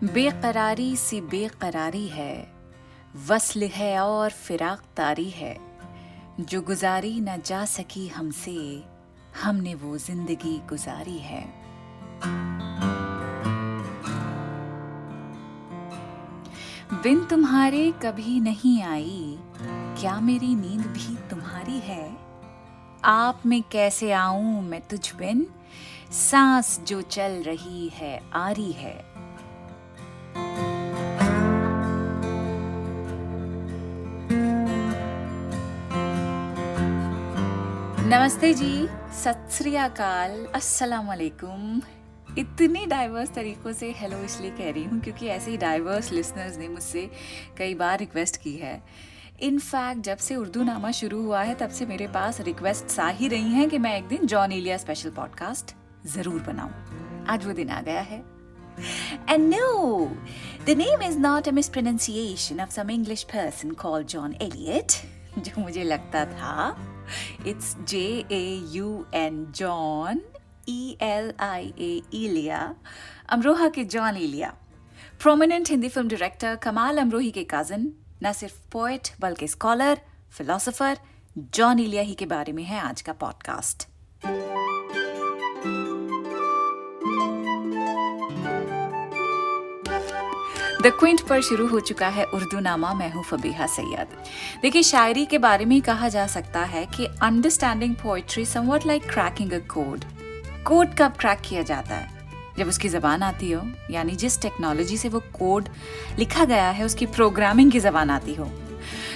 बेकरारी सी बेकरारी है, वस्ल है और फिराक तारी है, जो गुजारी न जा सकी हमसे, हमने वो जिंदगी गुजारी है। बिन तुम्हारे कभी नहीं आई, क्या मेरी नींद भी तुम्हारी है। आप में कैसे आऊं मैं तुझ बिन, सांस जो चल रही है आरी है। नमस्ते जी, सत श्री अकाल, अस्सलाम वालेकुम। इतनी डाइवर्स तरीक़ों से हेलो इसलिए कह रही हूँ क्योंकि ऐसे ही डाइवर्स लिसनर्स ने मुझसे कई बार रिक्वेस्ट की है। इनफैक्ट जब से उर्दू नामा शुरू हुआ है तब से मेरे पास रिक्वेस्ट्स आ ही रही हैं कि मैं एक दिन जॉन एलिया स्पेशल पॉडकास्ट ज़रूर बनाऊँ। आज वो दिन आ गया है। And no, the name is not a mispronunciation of some English person called John Eliot, जो मुझे लगता था। It's J-A-U-N, John, E-L-I-A, Elia, Amroha के Jaun Elia. Prominent Hindi film director Kamal Amrohi के कज़न, न सिर्फ पोएट बल्कि स्कॉलर, फिलोसोफर जॉन एलिया ही के बारे में है आज का पॉडकास्ट। द क्विंट पर शुरू हो चुका है उर्दू नामा। मैं हूँ फबीहा सैयद। देखिए, शायरी के बारे में कहा जा सकता है कि understanding poetry somewhat like cracking a code. Code कब क्रैक किया जाता है? जब उसकी ज़बान आती हो, यानी जिस टेक्नोलॉजी से वो कोड लिखा गया है उसकी प्रोग्रामिंग की ज़बान आती हो।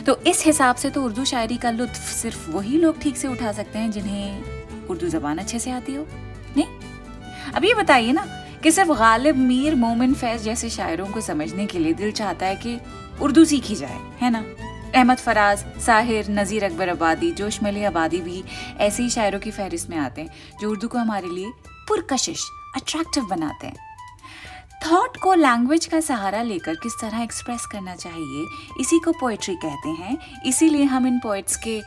तो इस हिसाब से तो उर्दू शायरी का लुत्फ सिर्फ वही लोग ठीक से उठा सकते हैं जिन्हें उर्दू ज़बान अच्छे से आती हो। नहीं, अब ये बताइए ना कि सिर्फ गालिब मीर, मोमिन फैज जैसे शायरों को समझने के लिए दिल चाहता है कि उर्दू सीखी जाए, है ना। अहमद फराज, साहिर, नज़ीर अकबर आबादी, जोशमली आबादी भी ऐसे ही शायरों की फहरिस्त में आते हैं जो उर्दू को हमारे लिए पुरकशिश, अट्रैक्टिव बनाते हैं। थॉट को लैंग्वेज का सहारा लेकर किस तरह एक्सप्रेस करना चाहिए, इसी को पोएट्री कहते हैं। इसीलिए हम इन पोएट्स के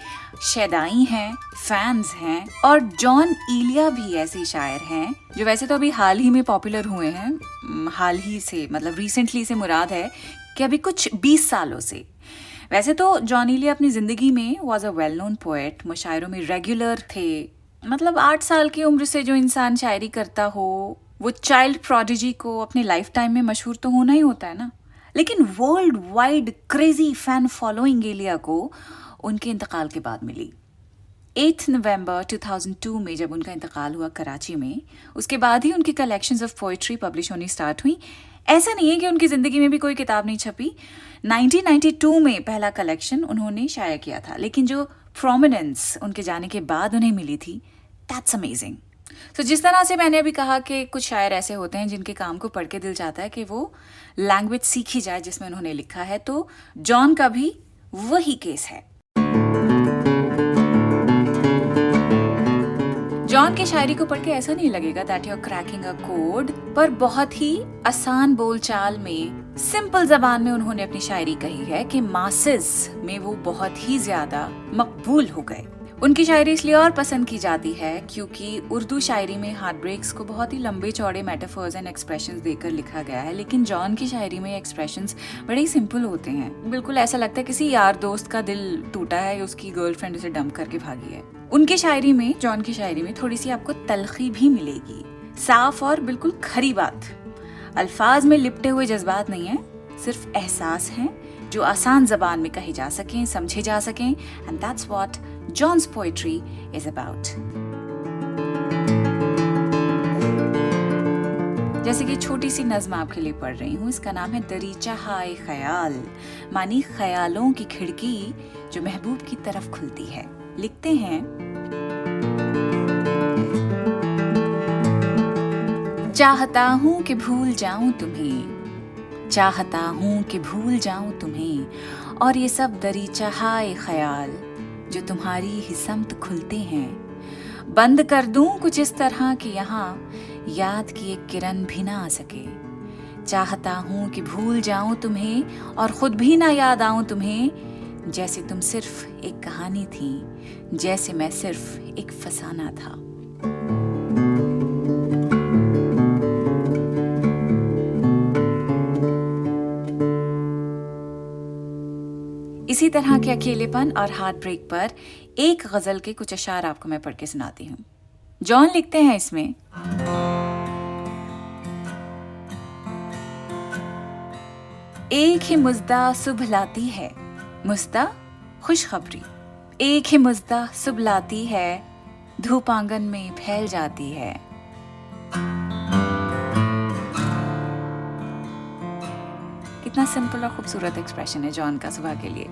शैदाई हैं, फैंस हैं। और जॉन एलिया भी ऐसे शायर हैं जो वैसे तो अभी हाल ही में पॉपुलर हुए हैं। हाल ही से मतलब रिसेंटली से मुराद है कि अभी कुछ 20 सालों से। वैसे तो जॉन एलिया अपनी ज़िंदगी में was a well known poet, मुशायरों में रेगुलर थे। मतलब 8 साल की उम्र से जो इंसान शायरी करता हो, वो चाइल्ड प्रोडिजी को अपने लाइफ टाइम में मशहूर तो होना ही होता है ना। लेकिन world wide crazy fan following Elia को उनके इंतकाल के बाद मिली। 8 नवंबर 2002 में जब उनका इंतकाल हुआ कराची में, उसके बाद ही उनकी कलेक्शंस ऑफ पोइट्री पब्लिश होनी स्टार्ट हुई। ऐसा नहीं है कि उनकी ज़िंदगी में भी कोई किताब नहीं छपी। 1992 में पहला कलेक्शन उन्होंने शाया किया था, लेकिन जो प्रोमिनेंस उनके जाने के बाद उन्हें मिली थी, दैट्स अमेजिंग। तो जिस तरह से मैंने अभी कहा कि कुछ शायर ऐसे होते हैं जिनके काम को पढ़ के दिल चाहता है कि वो लैंग्वेज सीखी जाए जिसमें उन्होंने लिखा है, तो जॉन का भी वही केस है। जॉन की शायरी को पढ़ के ऐसा नहीं लगेगा that you are cracking a code, पर बहुत ही आसान बोलचाल में, सिंपल जबान में उन्होंने अपनी शायरी कही है कि मासेस में वो बहुत ही ज्यादा मकबूल हो गए। उनकी शायरी इसलिए और पसंद की जाती है क्योंकि उर्दू शायरी में हार्ट ब्रेक्स को बहुत ही लंबे चौड़े मेटाफर्स एंड एक्सप्रेशंस देकर लिखा गया है, लेकिन जॉन की शायरी में एक्सप्रेशंस बड़े ही सिंपल होते हैं। बिल्कुल ऐसा लगता है किसी यार दोस्त का दिल टूटा है या उसकी गर्लफ्रेंड उसे डंप करके भागी है। उनकी शायरी में, जॉन की शायरी में थोड़ी सी आपको तलखी भी मिलेगी। साफ और बिल्कुल खरी बात, अल्फाज में लिपटे हुए जज्बात नहीं है, सिर्फ एहसास हैं जो आसान जबान में कहे जा सकें, समझे जा सकें, and that's what John's poetry is about. जैसे कि छोटी सी नज़्म आपके लिए पढ़ रही हूँ, इसका नाम है दरीचा हाय ख्याल, मानी ख्यालों की खिड़की जो महबूब की तरफ खुलती है। लिखते हैं, चाहता हूँ कि भूल जाऊँ तुम्हें, चाहता हूँ कि भूल जाऊँ तुम्हें, और ये सब दरीचा हाय ख्याल जो तुम्हारी ही समत खुलते हैं। बंद कर दूं कुछ इस तरह कि यहाँ याद की एक किरण भी ना आ सके। चाहता हूँ कि भूल जाऊं तुम्हें और खुद भी ना याद आऊं तुम्हें, जैसे तुम सिर्फ एक कहानी थी, जैसे मैं सिर्फ एक फसाना था। तरह के अकेलेपन और हार्ट ब्रेक पर एक गजल के कुछ अशार आपको मैं पढ़ के सुनाती हूँ। जॉन लिखते हैं इसमें, एक ही मुज़्दा सुबह लाती है, मुज़्दा खुशखबरी। एक ही मुज़्दा सुबह लाती है, धूप आंगन में फैल जाती है। कितना सिंपल और खूबसूरत एक्सप्रेशन है जॉन का सुबह के लिए।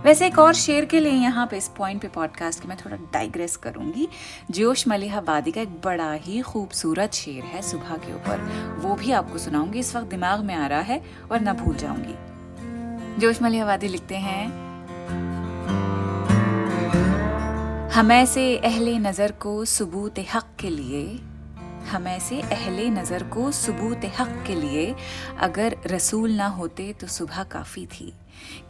वैसे एक और शेर के लिए यहाँ पे इस पॉइंट पे पॉडकास्ट के मैं थोड़ा डाइग्रेस करूंगी। जोश मलिहाबादी का एक बड़ा ही खूबसूरत शेर है सुबह के ऊपर, वो भी आपको सुनाऊंगी। इस वक्त दिमाग में आ रहा है वरना भूल जाऊंगी। जोश मलिहाबादी लिखते हैं, हम ऐसे अहले नजर को सबूत हक के लिए, हम ऐसे अहले नज़र को सबूत हक के लिए, अगर रसूल ना होते तो सुबह काफ़ी थी।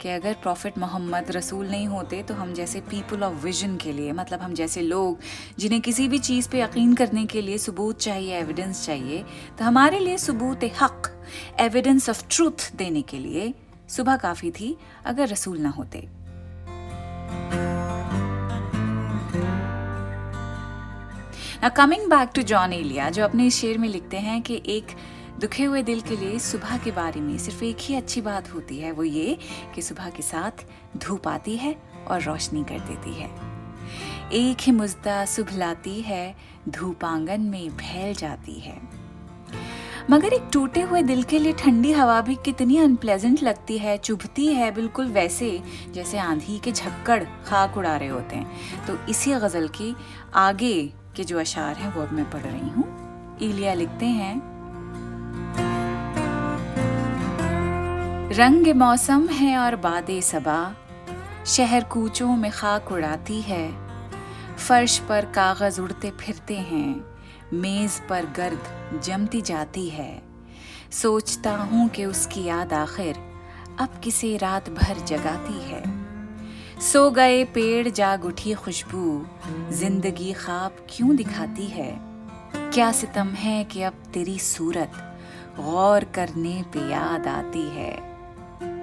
कि अगर प्रॉफिट मोहम्मद रसूल नहीं होते तो हम जैसे पीपल ऑफ विजन के लिए, मतलब हम जैसे लोग जिन्हें किसी भी चीज़ पे यकीन करने के लिए सबूत चाहिए, एविडेंस चाहिए, तो हमारे लिए सबूत हक, एविडेंस ऑफ ट्रूथ देने के लिए सुबह काफ़ी थी अगर रसूल ना होते। Coming back to Jaun Elia, जो अपने इस शेर में लिखते हैं कि एक दुखे हुए दिल के लिए सुबह के बारे में सिर्फ एक ही अच्छी बात होती है, वो ये कि सुबह के साथ धूप आती है और रोशनी कर देती है। एक ही मुज़्दा सुबह लाती है, धूप आंगन में फैल जाती है। मगर एक टूटे हुए दिल के लिए ठंडी हवा भी कितनी अनप्लेजेंट लगती है, चुभती है, बिल्कुल वैसे जैसे आंधी के झक्कड़ खाक उड़ा रहे होते हैं। तो इसी गज़ल की आगे के जो अशार हैं वो अब मैं पढ़ रही हूँ। एलिया लिखते हैं, रंग मौसम है और बादे सबा, शहर कूचों में खाक उड़ाती है। फर्श पर कागज उड़ते फिरते हैं, मेज पर गर्द जमती जाती है। सोचता हूँ कि उसकी याद आखिर अब किसे रात भर जगाती है। सो गए पेड़ जाग उठी खुशबू, जिंदगी ख्वाब क्यों दिखाती है। क्या सितम है कि अब तेरी सूरत गौर करने पे याद आती है।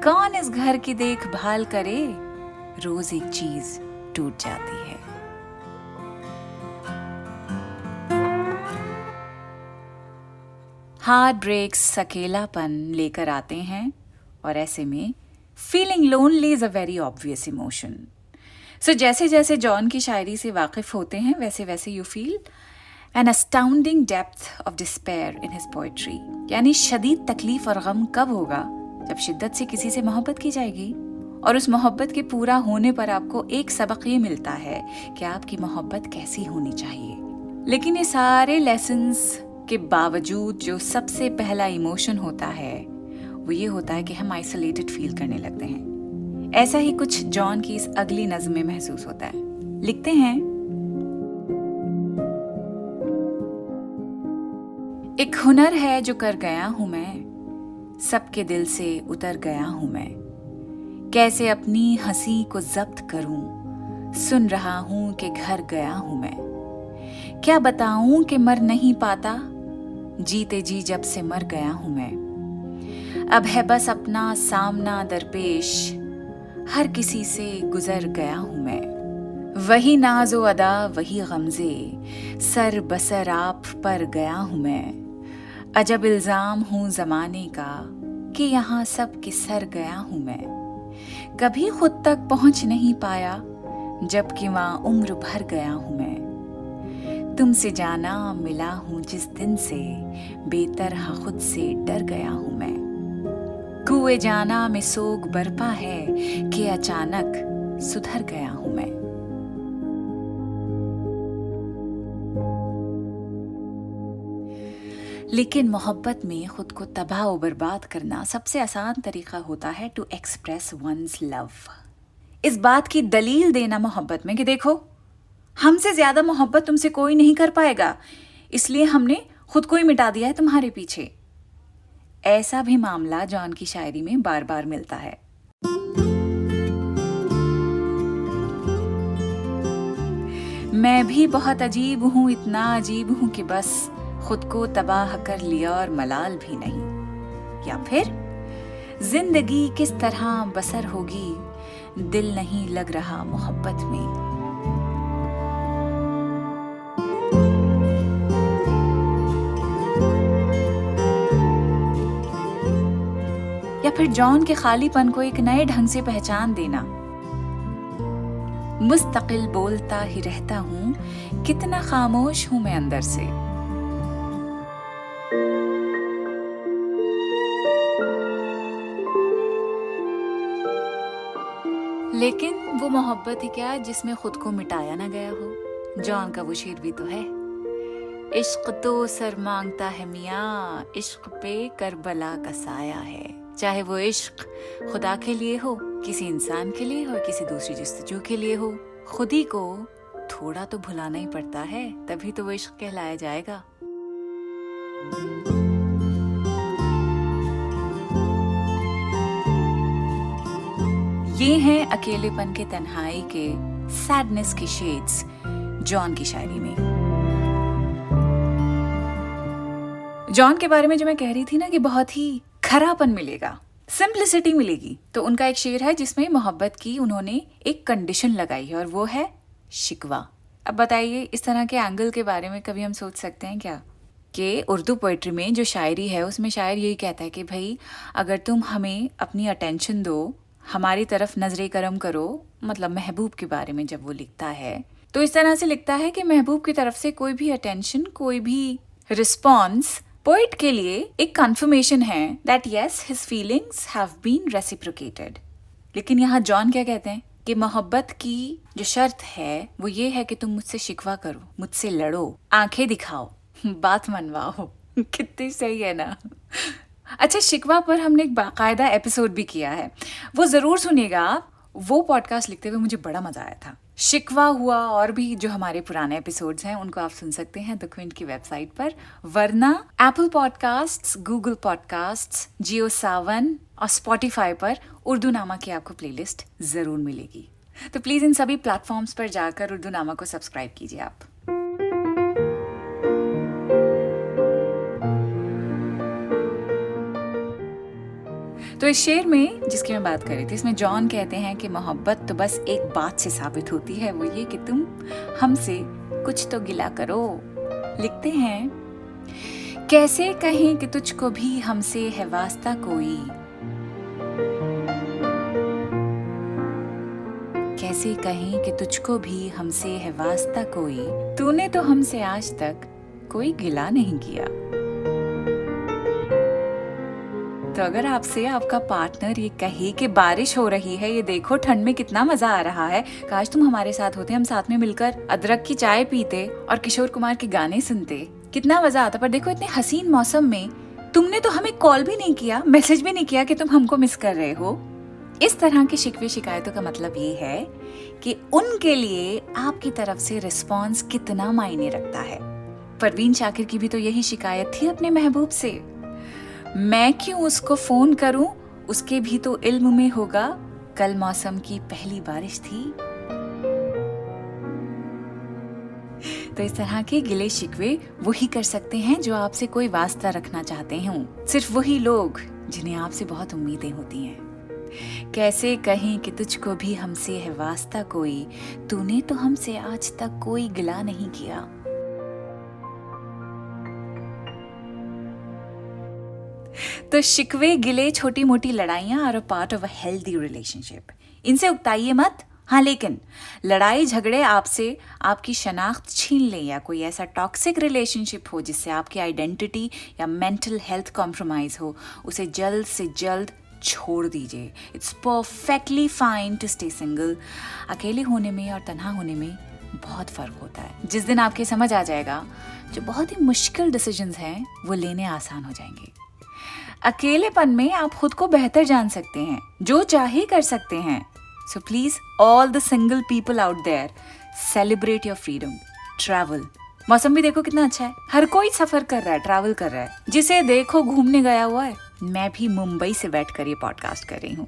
कौन इस घर की देखभाल करे, रोज एक चीज टूट जाती है। हार्ट ब्रेक्स अकेलापन लेकर आते हैं और ऐसे में feeling lonely is a very obvious emotion. So जैसे जैसे जॉन की शायरी से वाकिफ होते हैं वैसे वैसे you feel an astounding depth of despair in his poetry. यानी शदीद तकलीफ और गम कब होगा, जब शिद्दत से किसी से मोहब्बत की जाएगी और उस मोहब्बत के पूरा होने पर आपको एक सबक ये मिलता है कि आपकी मोहब्बत कैसी होनी चाहिए। लेकिन ये सारे लेसन्स के बावजूद जो सबसे पहला इमोशन होता है वो ये होता है कि हम आइसोलेटेड फील करने लगते हैं। ऐसा ही कुछ जॉन की इस अगली नज़्म में महसूस होता है। लिखते हैं, एक हुनर है जो कर गया हूं मैं, सबके दिल से उतर गया हूं मैं। कैसे अपनी हंसी को जब्त करूं, सुन रहा हूं कि घर गया हूं मैं। क्या बताऊं कि मर नहीं पाता, जीते जी जब से मर गया हूं मैं। अब है बस अपना सामना दरपेश, हर किसी से गुजर गया हूं मैं। वही नाज़ो अदा वही गमज़े, सर बसर आप पर गया हूं मैं। अजब इल्ज़ाम हूँ ज़माने का कि यहाँ सब के सर गया हूं मैं। कभी खुद तक पहुँच नहीं पाया, जबकि वहाँ उम्र भर गया हूं मैं। तुमसे जाना मिला हूँ जिस दिन से, बेतरह खुद से डर गया हूं मैं। कुएं जाना में सोग बरपा है कि अचानक सुधर गया हूं मैं। लेकिन मोहब्बत में खुद को तबाह और बर्बाद करना सबसे आसान तरीका होता है टू एक्सप्रेस वंस लव। इस बात की दलील देना मोहब्बत में कि देखो, हमसे ज्यादा मोहब्बत तुमसे कोई नहीं कर पाएगा, इसलिए हमने खुद को ही मिटा दिया है तुम्हारे पीछे। ऐसा भी मामला जॉन की शायरी में बार बार मिलता है। मैं भी बहुत अजीब हूँ, इतना अजीब हूँ कि बस खुद को तबाह कर लिया और मलाल भी नहीं। या फिर जिंदगी किस तरह बसर होगी, दिल नहीं लग रहा मोहब्बत में। या फिर जॉन के खालीपन को एक नए ढंग से पहचान देना। मुस्तकिल बोलता ही रहता हूँ, कितना खामोश हूँ मैं अंदर से। लेकिन वो मोहब्बत ही क्या जिसमें खुद को मिटाया ना गया हो। जॉन का वो शेर भी तो है, इश्क तो सर मांगता है मियाँ, इश्क पे करबला का साया है। चाहे वो इश्क खुदा के लिए हो, किसी इंसान के लिए हो, किसी दूसरी जस्तजू के लिए हो, खुद ही को थोड़ा तो भुलाना ही पड़ता है, तभी तो वो इश्क कहलाया जाएगा। ये हैं अकेलेपन के तन्हाई के सैडनेस के शेड्स जॉन की शायरी में। जॉन के बारे में जो मैं कह रही थी ना कि बहुत ही खरापन मिलेगा, सिंप्लिसिटी मिलेगी, तो उनका एक शेर है जिसमें मोहब्बत की उन्होंने एक कंडीशन लगाई है और वो है शिकवा। अब बताइए, इस तरह के एंगल के बारे में कभी हम सोच सकते हैं क्या? कि उर्दू पोइट्री में जो शायरी है उसमें शायर यही कहता है कि भाई अगर तुम हमें अपनी अटेंशन दो, हमारी तरफ नजरे करम करो, मतलब महबूब के बारे में जब वो लिखता है तो इस तरह से लिखता है कि महबूब की तरफ से कोई भी अटेंशन, कोई भी रिस्पॉन्स पोइट के लिए एक कंफर्मेशन है that yes his feelings have been reciprocated. लेकिन यहाँ जॉन क्या कहते हैं कि मोहब्बत की जो शर्त है वो ये है कि तुम मुझसे शिकवा करो, मुझसे लड़ो, आंखें दिखाओ, बात मनवाओ। कितनी सही है ना। अच्छा, शिकवा पर हमने एक बाकायदा एपिसोड भी किया है, वो जरूर सुनिएगा आप। वो पॉडकास्ट लिखते हुए मुझे बड़ा मजा आया था। शिकवा हुआ और भी जो हमारे पुराने एपिसोड्स हैं उनको आप सुन सकते हैं द क्विंट की वेबसाइट पर, वरना एप्पल पॉडकास्ट्स, गूगल पॉडकास्ट्स, जियो सावन और स्पॉटिफाई पर उर्दू नामा की आपको प्लेलिस्ट जरूर मिलेगी। तो प्लीज इन सभी प्लेटफॉर्म्स पर जाकर उर्दू नामा को सब्सक्राइब कीजिए आप। तो इस शेर में जिसकी मैं बात कर रही थी, इसमें जॉन कहते हैं कि मोहब्बत तो बस एक बात से साबित होती है, वो ये कि तुम हमसे कुछ तो गिला करो। लिखते हैं, कैसे कहें कि तुझको भी हमसे है वास्ता कोई, कैसे कहें कि तुझको भी हमसे है वास्ता कोई, तूने तो हमसे आज तक कोई गिला नहीं किया। तो अगर आपसे आपका पार्टनर ये कहे कि बारिश हो रही है, ये देखो ठंड में कितना मजा आ रहा है, काश तुम हमारे साथ होते, हम साथ में मिलकर अदरक की चाय पीते और किशोर कुमार के गाने सुनते, कितना मजा आता। पर देखो इतने हसीन मौसम में तुमने तो हमें कॉल भी नहीं किया, मैसेज भी नहीं किया कि तुम हमको मिस कर रहे हो। इस तरह की शिकवे शिकायतों का मतलब ये है कि उनके लिए आपकी तरफ से रिस्पॉन्स कितना मायने रखता है। परवीन शाकिर की भी तो यही शिकायत थी अपने महबूब से, मैं क्यों उसको फोन करूं, उसके भी तो इल्म में होगा, कल मौसम की पहली बारिश थी। तो इस तरह के गिले शिकवे वही कर सकते हैं जो आपसे कोई वास्ता रखना चाहते हों, सिर्फ वही लोग जिन्हें आपसे बहुत उम्मीदें होती हैं। कैसे कहें कि तुझको भी हमसे है वास्ता कोई, तूने तो हमसे आज तक कोई गिला नहीं किया। तो शिकवे, गिले, छोटी मोटी लड़ाइयां are a part of a healthy relationship. इनसे उकताइए मत। हाँ, लेकिन लड़ाई झगड़े आपसे आपकी शनाख्त छीन ले या कोई ऐसा टॉक्सिक रिलेशनशिप हो जिससे आपकी आइडेंटिटी या मेंटल हेल्थ कॉम्प्रोमाइज हो, उसे जल्द से जल्द छोड़ दीजिए। It's perfectly fine to stay single. अकेले होने में और तन्हा होने में बहुत फर्क होता है। जिस दिन आपके समझ आ जाएगा, जो बहुत ही मुश्किल डिसीजंस हैं वो लेने आसान हो जाएंगे। अकेलेपन में आप खुद को बेहतर जान सकते हैं, जो चाहे कर सकते हैं। So please all the single people out there, celebrate your freedom, travel. मौसम भी देखो कितना अच्छा है, हर कोई सफर कर रहा है, ट्रैवल कर रहा है, जिसे देखो घूमने गया हुआ है। मैं भी मुंबई से बैठ कर ये पॉडकास्ट कर रही हूँ।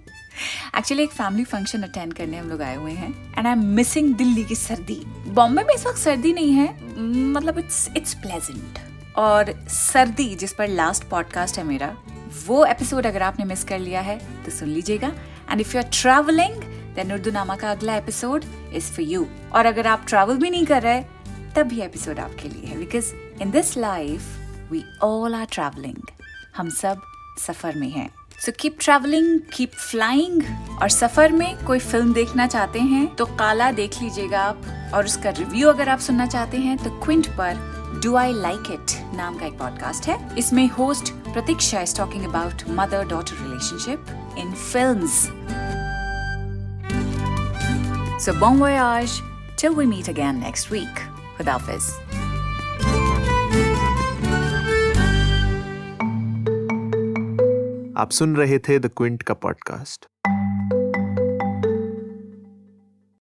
एक्चुअली एक फैमिली फंक्शन अटेंड करने हम लोग आए हुए हैं and I am missing Delhi की सर्दी। बॉम्बे में इस वक्त सर्दी नहीं है, मतलब इट्स प्लेजेंट। और सर्दी जिस पर लास्ट पॉडकास्ट है मेरा, वो एपिसोड अगर आपने मिस कर लिया है तो सुन लीजिएगा। And if you are travelling then Urdu Nama का अगला एपिसोड इज फॉर यू। और अगर आप ट्रैवल भी नहीं कर रहे तब भी एपिसोड आपके लिए है, because in this life we all are travelling. हम सब सफर में हैं। So keep travelling, keep flying. और सफर में कोई फिल्म देखना चाहते हैं तो काला देख लीजिएगा आप, और उसका रिव्यू अगर आप सुनना चाहते हैं तो क्विंट पर डू आई लाइक इट नाम का एक पॉडकास्ट है। इसमें host Pratiksha is talking about mother daughter relationship in films. So bon voyage till we meet again next week. खुदा हाफिज। आप सुन रहे थे द क्विंट का पॉडकास्ट।